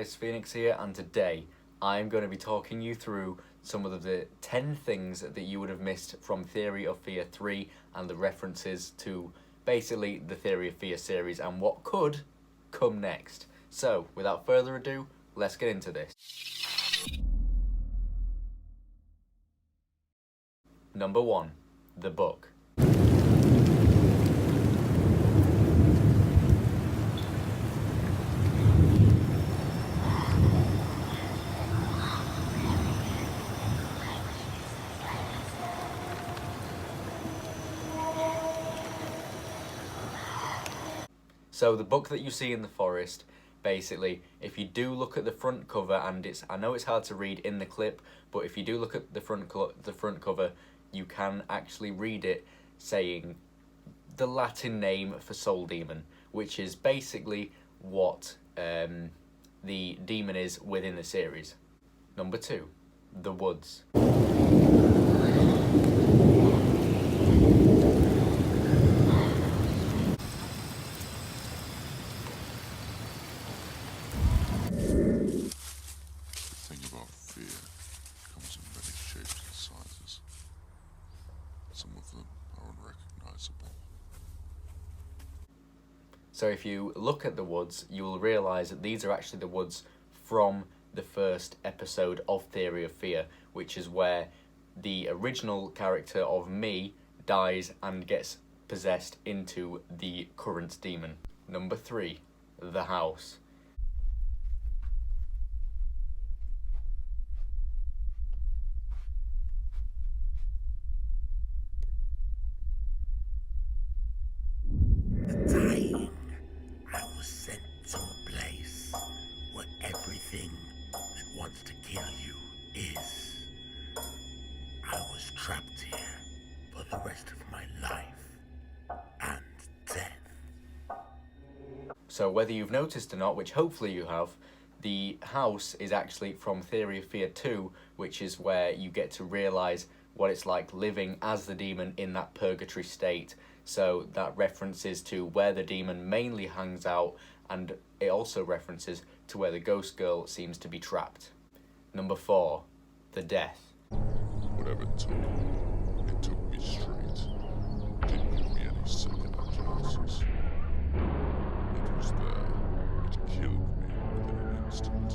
guys, Phoenix here, and today I'm going to be talking you through some of the 10 things that you would have missed from Theory of Fear 3 and the references to basically the Theory of Fear series and what could come next. So, without further ado, let's get into this. Number 1. The book. So the book that you see in the forest, basically, if you do look at the front cover, and I know it's hard to read in the clip, but if you do look at the front cover, you can actually read it saying the Latin name for Soul Demon, which is basically what the demon is within the series. Number 2, the woods. Some of them are unrecognizable. So if you look at the woods, you will realise that these are actually the woods from the first episode of Theory of Fear, which is where the original character of me dies and gets possessed into the current demon. Number 3, the house. I was sent to a place where everything that wants to kill you is. I was trapped here for the rest of my life and death. So whether you've noticed or not, which hopefully you have, the house is actually from Theory of Fear 2, which is where you get to realise what it's like living as the demon in that purgatory state. So that references to where the demon mainly hangs out, and it also references to where the ghost girl seems to be trapped. Number 4, the death. Whatever it took me straight. Didn't give me any second chances. It was there. It killed me within an instant.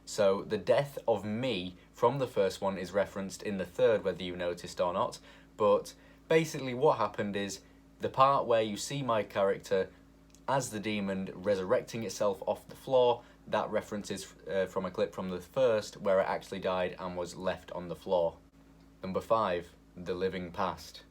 So the death of me from the first one is referenced in the third, whether you noticed or not. But basically what happened is the part where you see my character as the demon resurrecting itself off the floor, that reference is from a clip from the first where it actually died and was left on the floor. Number 5, the living past.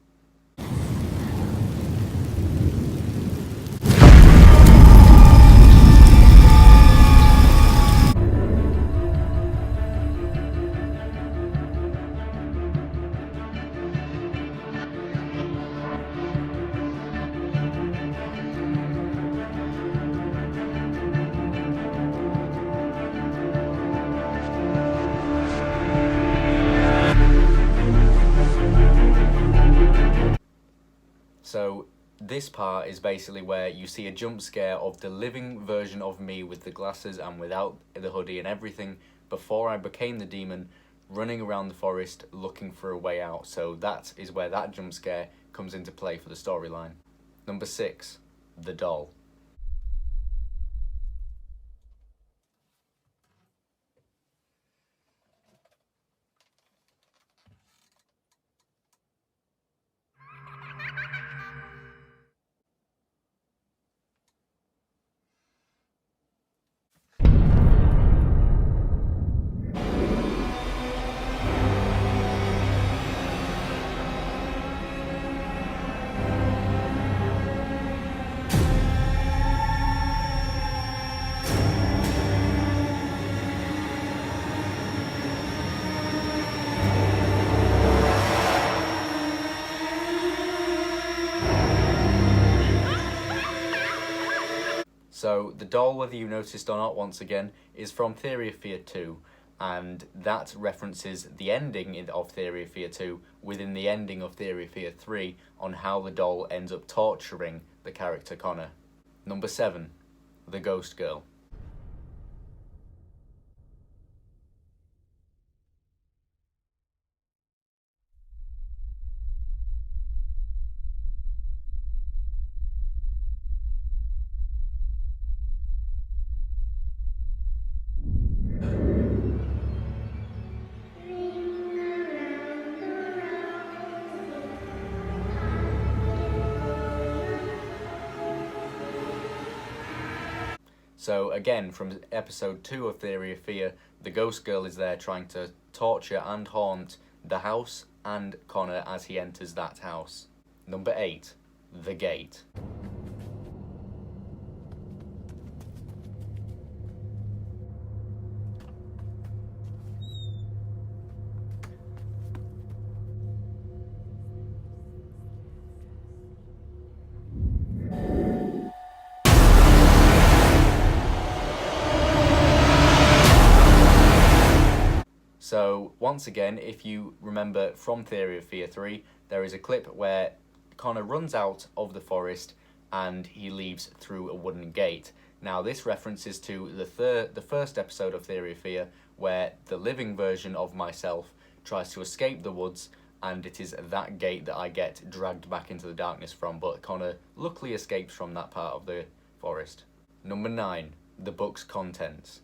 So this part is basically where you see a jump scare of the living version of me with the glasses and without the hoodie and everything before I became the demon, running around the forest looking for a way out. So that is where that jump scare comes into play for the storyline. Number 6, the doll. So the doll, whether you noticed or not, once again, is from Theory of Fear 2. and that references the ending of Theory of Fear 2 within the ending of Theory of Fear 3 on how the doll ends up torturing the character Connor. Number 7, the Ghost Girl. So again, from episode 2 of Theory of Fear, the Ghost Girl is there trying to torture and haunt the house and Connor as he enters that house. Number 8, the Gate. So once again, if you remember from Theory of Fear 3, there is a clip where Connor runs out of the forest and he leaves through a wooden gate. Now this references to the first episode of Theory of Fear, where the living version of myself tries to escape the woods, and it is that gate that I get dragged back into the darkness from, but Connor luckily escapes from that part of the forest. Number 9, the book's contents.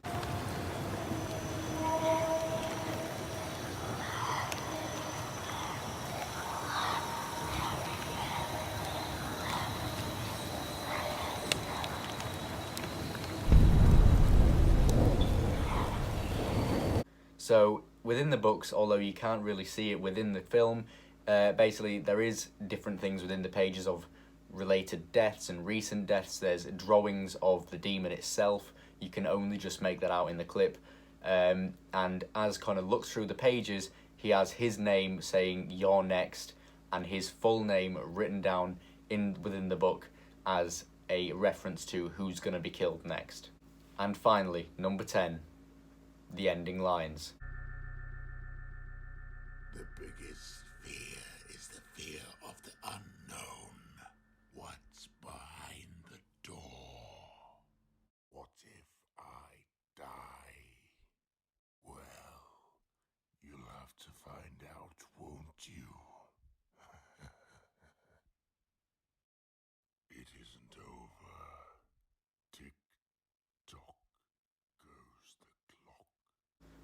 So within the books, although you can't really see it within the film, basically there is different things within the pages of related deaths and recent deaths. There's drawings of the demon itself. You can only just make that out in the clip. And as Connor looks through the pages, he has his name saying "You're next," and his full name written down within the book as a reference to who's going to be killed next. And finally, number 10, the ending lines. The biggest fear is the fear of the unknown. What's behind the door? What if I die? Well, you'll have to find out, won't you? It isn't over. Tick-tock goes the clock.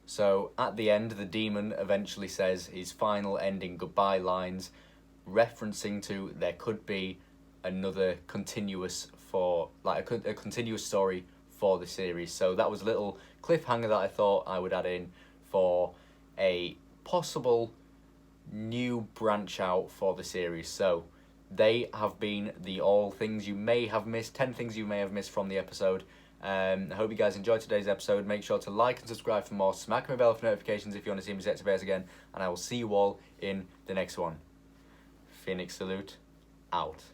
So at the end, the demon eventually says his final ending goodbye lines, referencing to there could be another continuous a continuous story for the series. So that was a little cliffhanger that I thought I would add in for a possible new branch out for the series. So they have been the 10 things you may have missed from the episode. I hope you guys enjoyed today's episode. Make sure to like and subscribe for more. Smack my bell for notifications if you want to see me set to base again. And I will see you all in the next one. Phoenix Salute, out.